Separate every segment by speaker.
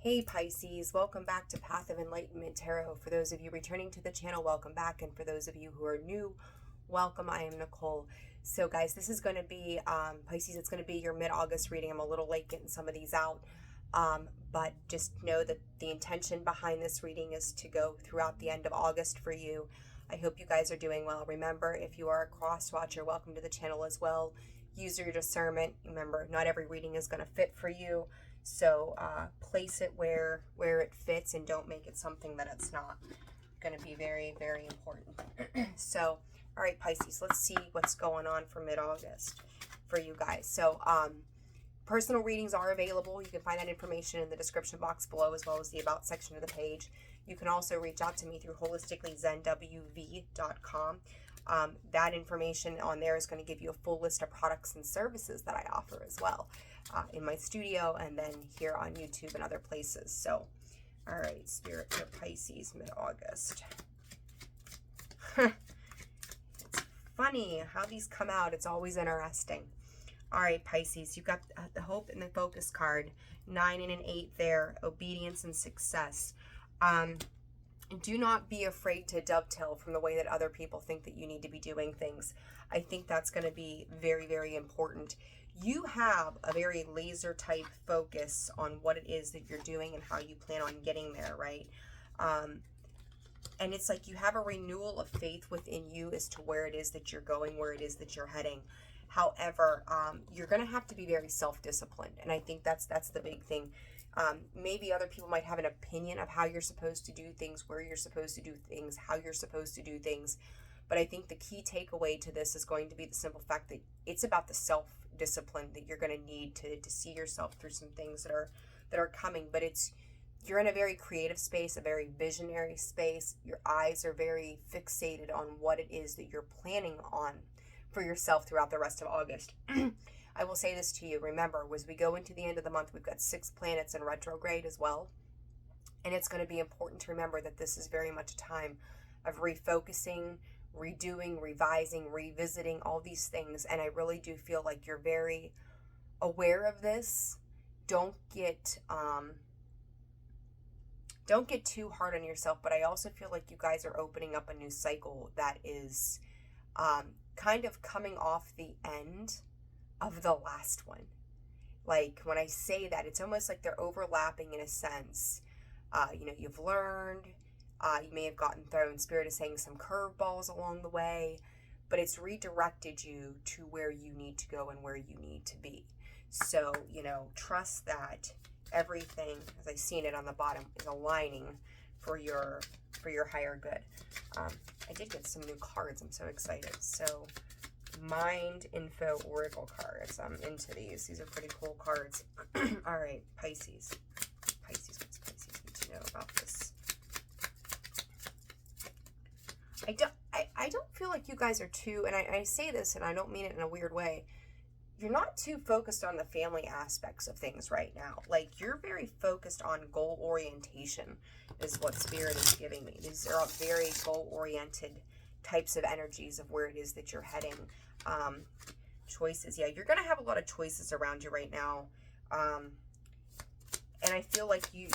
Speaker 1: Hey Pisces, welcome back to Path of Enlightenment Tarot. For those of you returning to the channel, welcome back. And for those of you who are new, welcome. I am Nicole. So guys, this is going to be, Pisces, it's going to be your mid-August reading. I'm a little late getting some of these out. But just know that the intention behind this reading is to go throughout the end of August for you. I hope you guys are doing well. Remember, if you are a cross-watcher, welcome to the channel as well. Use your discernment. Remember, not every reading is going to fit for you. So place it where it fits and don't make it something that it's not. Going to be very, very important. So, all right, Pisces, let's see what's going on for mid-August for you guys. So, personal readings are available. You can find that information in the description box below as well as the About section of the page. You can also reach out to me through holisticallyzenwv.com. That information on there is going to give you a full list of products and services that I offer as well in my studio and then here on YouTube and other places. So, all right, Spirit for Pisces, mid-August. It's funny how these come out. It's always interesting. All right, Pisces, you've got the Hope and the Focus card, 9 and an 8 there, obedience and success. Do not be afraid to dovetail from the way that other people think that you need to be doing things. I think that's going to be very, very important. You have a very laser type focus on what it is that you're doing and how you plan on getting there, right? And it's like you have a renewal of faith within you as to where it is that you're going, where it is that you're heading. However, you're going to have to be very self-disciplined. And I think that's the big thing. Maybe other people might have an opinion of how you're supposed to do things, where you're supposed to do things, how you're supposed to do things. But I think the key takeaway to this is going to be the simple fact that it's about the self-discipline that you're going to need to see yourself through some things that are coming. But you're in a very creative space, a very visionary space. Your eyes are very fixated on what it is that you're planning on for yourself throughout the rest of August. I will say this to you. Remember, as we go into the end of the month, we've got 6 planets in retrograde as well. And it's going to be important to remember that this is very much a time of refocusing, redoing, revising, revisiting all these things. And I really do feel like you're very aware of this. Don't get too hard on yourself. But I also feel like you guys are opening up a new cycle that is kind of coming off the end of the last one. Like when I say that, it's almost like they're overlapping in a sense. You've learned, you may have gotten thrown, Spirit is saying, some curveballs along the way, but it's redirected you to where you need to go and where you need to be. So, trust that everything, as I've seen it on the bottom, is aligning for your higher good. I did get some new cards. I'm so excited. So, Mind Info Oracle cards. I'm into these. These are pretty cool cards. All right, Pisces. Pisces, what's Pisces need to know about this? I don't feel like you guys are too, and I say this and I don't mean it in a weird way, you're not too focused on the family aspects of things right now. Like, you're very focused on goal orientation is what Spirit is giving me. These are all very goal-oriented types of energies of where it is that you're heading. Choices. Yeah, you're going to have a lot of choices around you right now. And I feel like you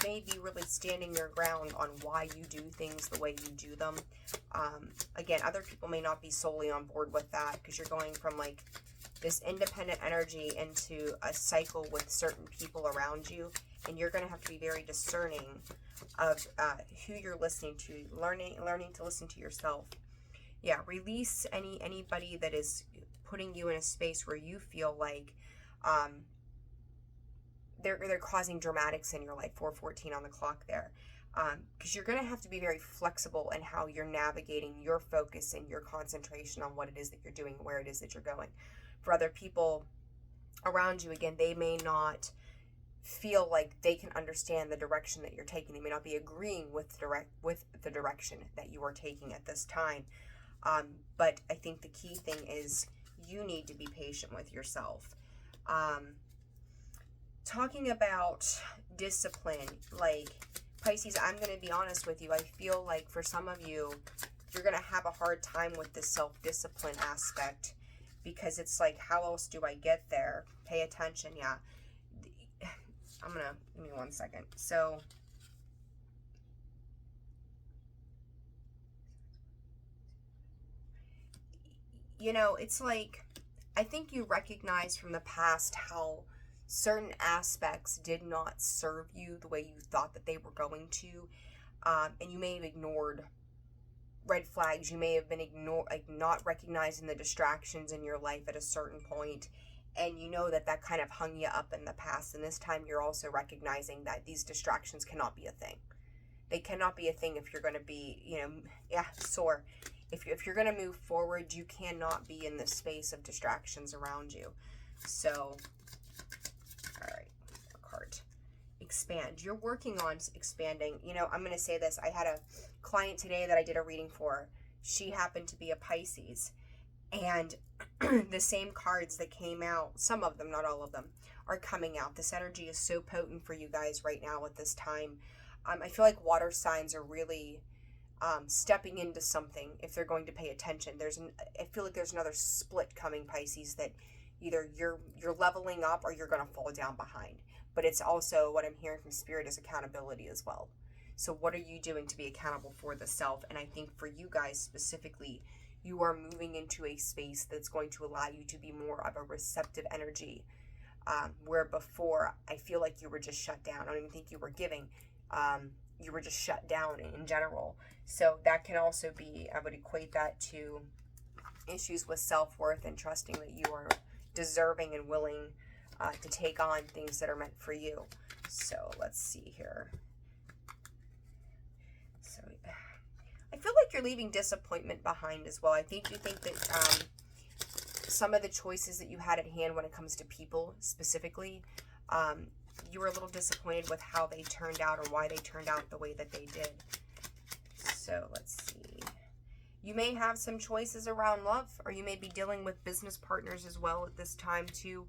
Speaker 1: may be really standing your ground on why you do things the way you do them. Again, other people may not be solely on board with that because you're going from like this independent energy into a cycle with certain people around you. And you're going to have to be very discerning of who you're listening to, learning to listen to yourself. Yeah, release anybody that is putting you in a space where you feel like they're causing dramatics in your life. 4:14 on the clock there, because you're going to have to be very flexible in how you're navigating your focus and your concentration on what it is that you're doing, where it is that you're going. For other people around you, again, they may not feel like they can understand the direction that you're taking. They may not be agreeing with the direction that you are taking at this time. But I think the key thing is you need to be patient with yourself. Talking about discipline, like Pisces, I'm going to be honest with you. I feel like for some of you, you're going to have a hard time with the self-discipline aspect because it's like, how else do I get there? Pay attention. Yeah. Give me one second. So, you know, it's like, I think you recognize from the past how certain aspects did not serve you the way you thought that they were going to. And you may have ignored red flags. You may have been not recognizing the distractions in your life at a certain point, and you know that that kind of hung you up in the past. And this time you're also recognizing that these distractions cannot be a thing. They cannot be a thing if you're going to be, you know, yeah, soar. If you're going to move forward, you cannot be in the space of distractions around you. So, all right, card. Expand. You're working on expanding. You know, I'm going to say this. I had a client today that I did a reading for. She happened to be a Pisces, and the same cards that came out, some of them, not all of them, are coming out. This energy is so potent for you guys right now at this time. I feel like water signs are really stepping into something if they're going to pay attention. I feel like there's another split coming, Pisces, that either you're leveling up or you're going to fall down behind. But it's also, what I'm hearing from Spirit, is accountability as well. So what are you doing to be accountable for the self? And I think for you guys specifically, you are moving into a space that's going to allow you to be more of a receptive energy. Where before, I feel like you were just shut down. I don't even think you were giving. You were just shut down in general. So that can also be, I would equate that to issues with self-worth and trusting that you are deserving and willing to take on things that are meant for you. So let's see here. So I feel like you're leaving disappointment behind as well. I think you think that some of the choices that you had at hand when it comes to people specifically, you were a little disappointed with how they turned out or why they turned out the way that they did. So let's see. You may have some choices around love, or you may be dealing with business partners as well at this time too.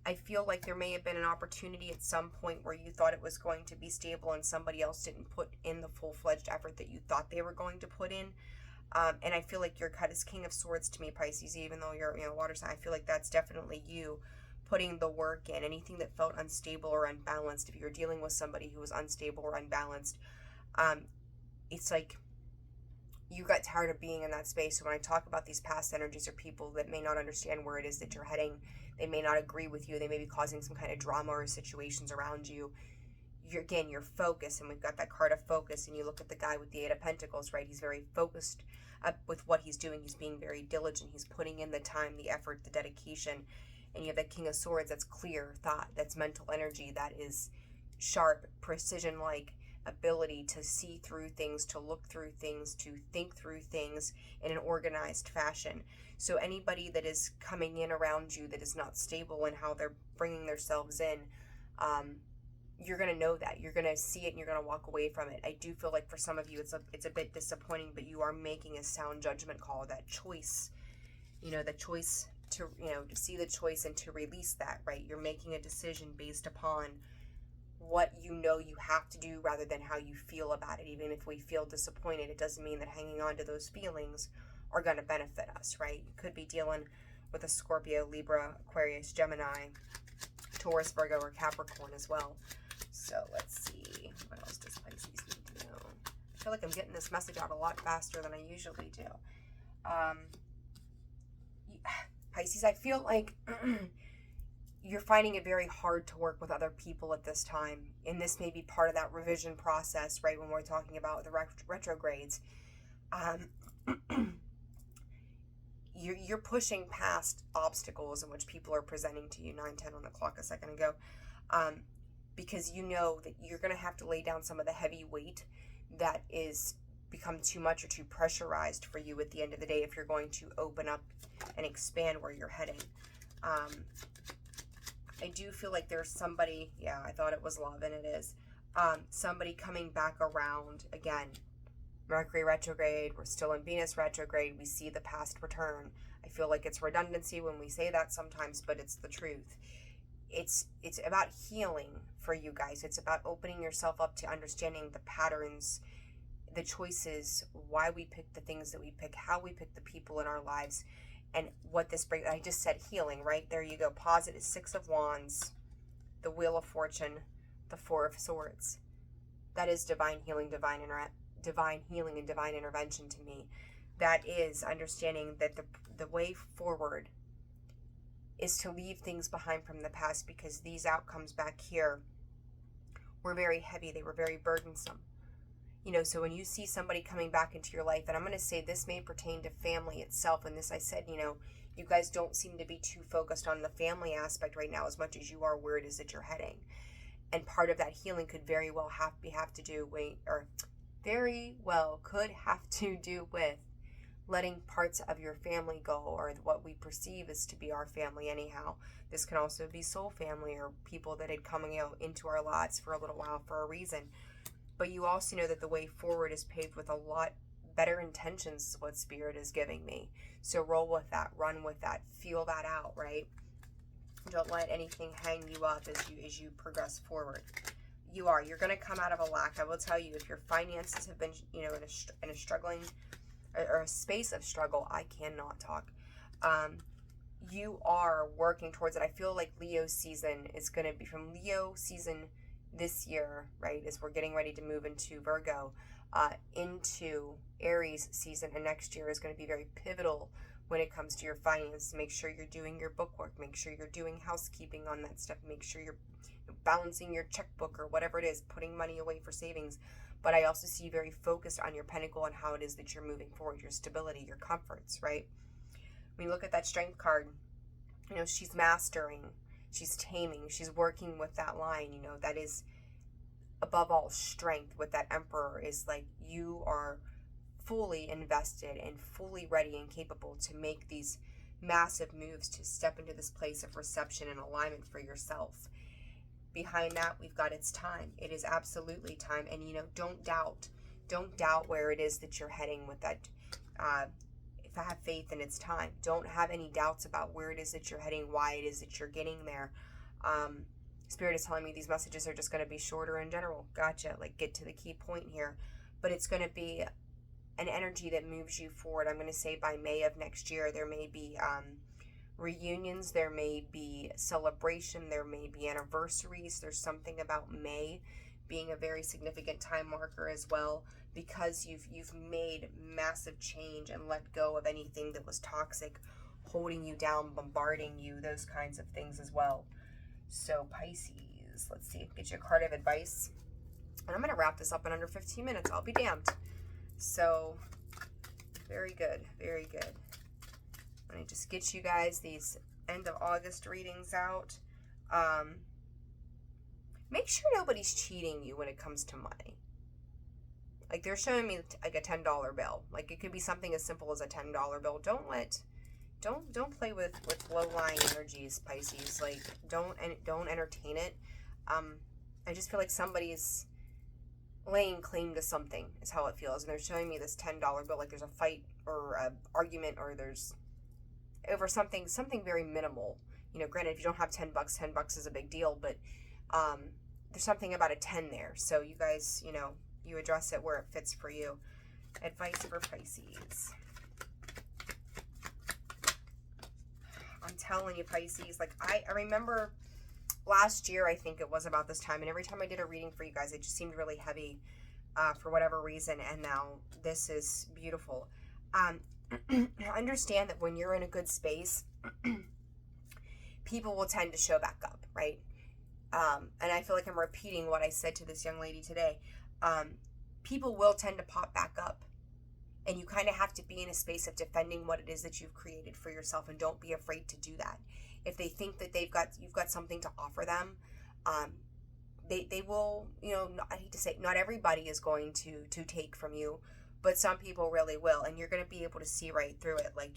Speaker 1: I feel like there may have been an opportunity at some point where you thought it was going to be stable and somebody else didn't put in the full-fledged effort that you thought they were going to put in. And I feel like your cut is King of Swords to me, Pisces, even though you're, you know, water sign. I feel like that's definitely you putting the work in. Anything that felt unstable or unbalanced, if you're dealing with somebody who was unstable or unbalanced, it's like you got tired of being in that space. So when I talk about these past energies or people that may not understand where it is that you're heading, they may not agree with you, they may be causing some kind of drama or situations around you. You're focused, and we've got that card of focus, and you look at the guy with the Eight of Pentacles, right? He's very focused with what he's doing. He's being very diligent. He's putting in the time, the effort, the dedication. And you have that King of Swords, that's clear thought, that's mental energy, that is sharp, precision-like ability to see through things, to look through things, to think through things in an organized fashion. So anybody that is coming in around you that is not stable in how they're bringing themselves in, you're going to know that. You're going to see it and you're going to walk away from it. I do feel like for some of you it's a bit disappointing, but you are making a sound judgment call, that choice, you know, the choice to, you know, to see the choice and to release that, right? You're making a decision based upon what you know you have to do rather than how you feel about it. Even if we feel disappointed, it doesn't mean that hanging on to those feelings are going to benefit us, right? You could be dealing with a Scorpio, Libra, Aquarius, Gemini, Taurus, Virgo, or Capricorn as well. So let's see, what else does Pisces need to know? I feel like I'm getting this message out a lot faster than I usually do. Pisces, I feel like you're finding it very hard to work with other people at this time. And this may be part of that revision process, right, when we're talking about the retrogrades. You're pushing past obstacles in which people are presenting to you, 9:10 on the clock a second ago, because you know that you're going to have to lay down some of the heavy weight that is become too much or too pressurized for you at the end of the day if you're going to open up and expand where you're heading. I do feel like there's somebody, yeah, I thought it was love, and it is, somebody coming back around again. Mercury retrograde, we're still in Venus retrograde, we see the past return. I feel like it's redundancy when we say that sometimes, but it's the truth. It's about healing for you guys. It's about opening yourself up to understanding the patterns, the choices, why we pick the things that we pick, how we pick the people in our lives, and what this brings. I just said healing, right? There you go. Positive, Six of Wands, the Wheel of Fortune, the Four of Swords. That is divine healing, divine healing and divine intervention to me. That is understanding that the way forward is to leave things behind from the past, because these outcomes back here were very heavy. They were very burdensome. So when you see somebody coming back into your life, and I'm going to say this may pertain to family itself, and this I said, you guys don't seem to be too focused on the family aspect right now as much as you are where it is that you're heading. And part of that healing could very well have to do with letting parts of your family go, or what we perceive as to be our family anyhow. This can also be soul family, or people that had coming out into our lives for a little while for a reason. But you also know that the way forward is paved with a lot better intentions, is what Spirit is giving me. So roll with that, run with that, feel that out, right? Don't let anything hang you up as you progress forward. You're going to come out of a lack. I will tell you, if your finances have been, in a struggling or a space of struggle, I cannot talk. You are working towards it. I feel like Leo season is going to be from Leo season this year, right, as we're getting ready to move into Virgo, into Aries season, and next year is going to be very pivotal when it comes to your finances. Make sure you're doing your bookwork, make sure you're doing housekeeping on that stuff, make sure you're balancing your checkbook or whatever it is, putting money away for savings. But I also see you very focused on your pentacle and how it is that you're moving forward, your stability, your comforts, right? When you look at that Strength card, she's mastering, she's taming, she's working with that line, that is above all strength. With that Emperor is like, you are fully invested and fully ready and capable to make these massive moves, to step into this place of reception and alignment for yourself. Behind that, we've got it's time. It is absolutely time. And, don't doubt where it is that you're heading with that. If I have faith and it's time, don't have any doubts about where it is that you're heading, why it is that you're getting there. Spirit is telling me these messages are just going to be shorter in general. Gotcha. Like, get to the key point here. But it's going to be an energy that moves you forward. I'm going to say by May of next year, there may be reunions, there may be celebration, there may be anniversaries. There's something about May being a very significant time marker as well, because you've made massive change and let go of anything that was toxic, holding you down, bombarding you, those kinds of things as well. So Pisces, let's see, get you a card of advice. And I'm going to wrap this up in under 15 minutes. I'll be damned. So, very good, very good. Let me just get you guys these end of August readings out. Make sure nobody's cheating you when it comes to money. Like, they're showing me like a $10 bill. Like, it could be something as simple as a $10 bill. Don't play with low-lying energies, Pisces. Like, don't entertain it. I just feel like somebody's laying claim to something is how it feels. And they're showing me this $10 bill, like there's a fight or an argument, or there's over something very minimal. Granted, if you don't have $10 is a big deal, but there's something about a 10 there. So you guys, you address it where it fits for you. Advice for Pisces. I'm telling you, Pisces, like I remember last year, I think it was about this time, and every time I did a reading for you guys, it just seemed really heavy for whatever reason, and now this is beautiful. Understand that when you're in a good space, people will tend to show back up, right? And I feel like I'm repeating what I said to this young lady today. People will tend to pop back up, and you kind of have to be in a space of defending what it is that you've created for yourself, and don't be afraid to do that. If they think that you've got something to offer them, they will, I hate to say, not everybody is going to take from you, but some people really will, and you're going to be able to see right through it. Like,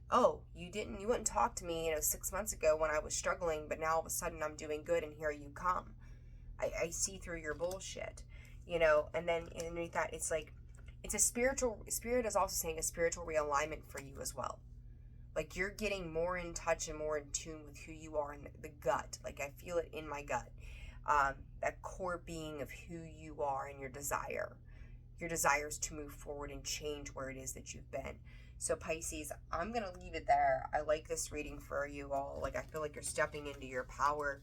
Speaker 1: oh, you wouldn't talk to me, 6 months ago when I was struggling, but now all of a sudden I'm doing good, and here you come. I see through your bullshit, and then underneath that, it's like, it's a spirit is also saying a spiritual realignment for you as well. Like, you're getting more in touch and more in tune with who you are in the gut. Like, I feel it in my gut. That core being of who you are and your desires to move forward and change where it is that you've been. So Pisces, I'm going to leave it there. I like this reading for you all. Like, I feel like you're stepping into your power.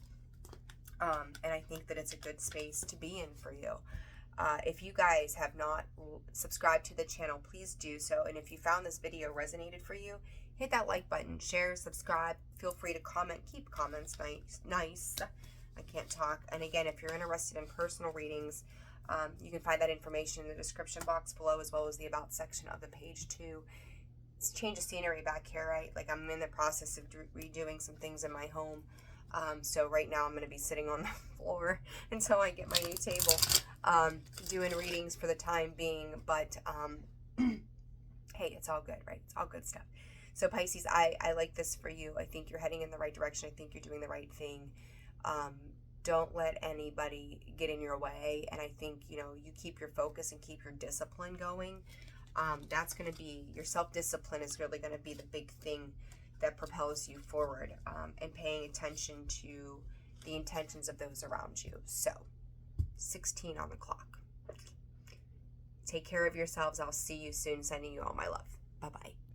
Speaker 1: And I think that it's a good space to be in for you. If you guys have not subscribed to the channel, please do so. And if you found this video resonated for you, hit that like button, share, subscribe. Feel free to comment. Keep comments nice. I can't talk. And again, if you're interested in personal readings, you can find that information in the description box below, as well as the about section of the page too. It's change of scenery back here, right? Like, I'm in the process of redoing some things in my home. So right now I'm going to be sitting on the floor until I get my new table, doing readings for the time being. But hey, it's all good, right? It's all good stuff. So Pisces, I like this for you. I think you're heading in the right direction. I think you're doing the right thing. Don't let anybody get in your way. And I think, you know, you keep your focus and keep your discipline going. That's going to be, your self-discipline is really going to be the big thing that propels you forward, and paying attention to the intentions of those around you. So, 16 on the clock. Take care of yourselves. I'll see you soon. Sending you all my love. Bye-bye.